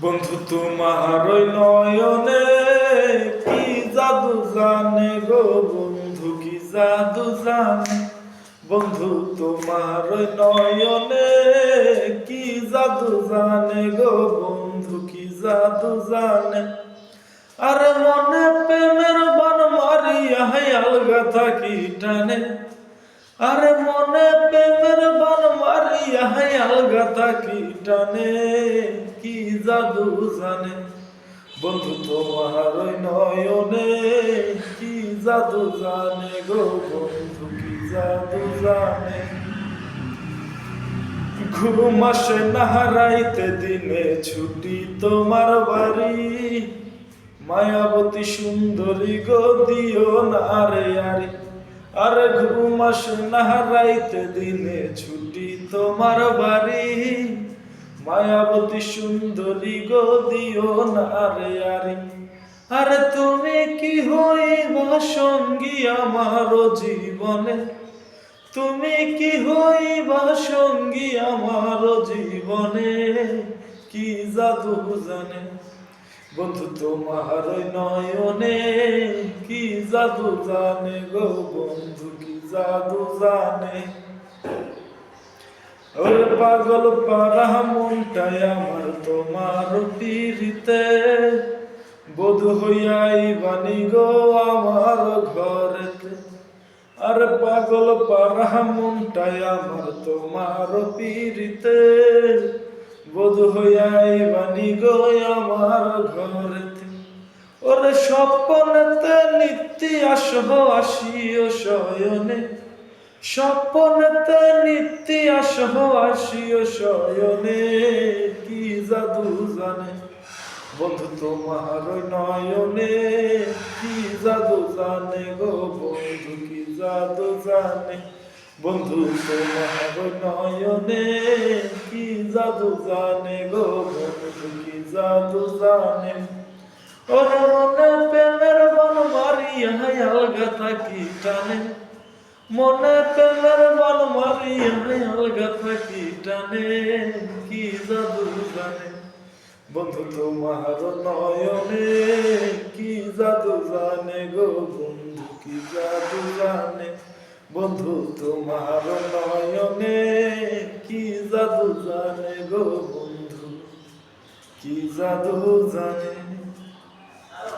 বন্ধু তোমার ওই নয়নে কি জাদু জানে গো বন্ধু, কি জাদু জানে বন্ধু তোমার ওই নয়নে কি জাদু জানে গো বন্ধু, কি জাদু জানে। আরে মনে প্রেমের বান মারিয়া আলগা থাকি টানে, আরে মনে প্রেমের বান মারিয়া আলগা থাকি টানে, কি জাদু জানে বন্ধু তোমার ওই নয়নে কি জাদু জানে গো বন্ধু, কি জাদু জানে। ঘুম আসে না হারাইতে দিনে ছুটি তোমার বাড়ি, মায়াবতী সুন্দরী গো দিও না রে আরে। আরে ঘুম আসে না হারাইতে দিনে ছুটি তোমার বাড়ি, মায়াবতী সুন্দরী গো দিও না রে আরে। আরে তুমি কি হইবা সঙ্গী আমার জীবনে, তুমি কি হইবা সঙ্গী আমার জীবনে, কি জাদু জানে বন্ধু তোমার ওই নয়নে কি জাদু জানে গো বন্ধু, কি জাদু জানে। ওরে পাগল পারা মনটাই আমার তোমার পিড়িতে, বধূ হইয়াই বানি গো আমার ঘরেতে। আরে পাগল পারা মনটাই আমার তোমার পিড়িতে, বধূ হইয়াই বানি গো আমার ঘরেতে। ওরে স্বপ্নেতে নিত্য আসহ আসিও শয়নে, স্বপ্নেতে নিত্য আসহ আসিও শয়নে, কি জাদু জানে বন্ধু তোমার ওই নয়নে কি জাদু জানে গো বন্ধু, কি জাদু জানে বন্ধু তোমার ওই নয়নে কি জাদু জানে গো বন্ধু, কি জাদু জানে। ওরে মনে প্রেমের বান মারিয়া আলগা থাকি টানে, মনে প্রেমের বান মারিয়া আলগা থাকি টানে, কি জাদু জানে বন্ধু তোমার নয়নে কি জাদু জানে গো বন্ধু, কি জাদু জানে বন্ধু তোমার নয়নে কি জাদু জানে গো বন্ধু, কি জাদু জানে।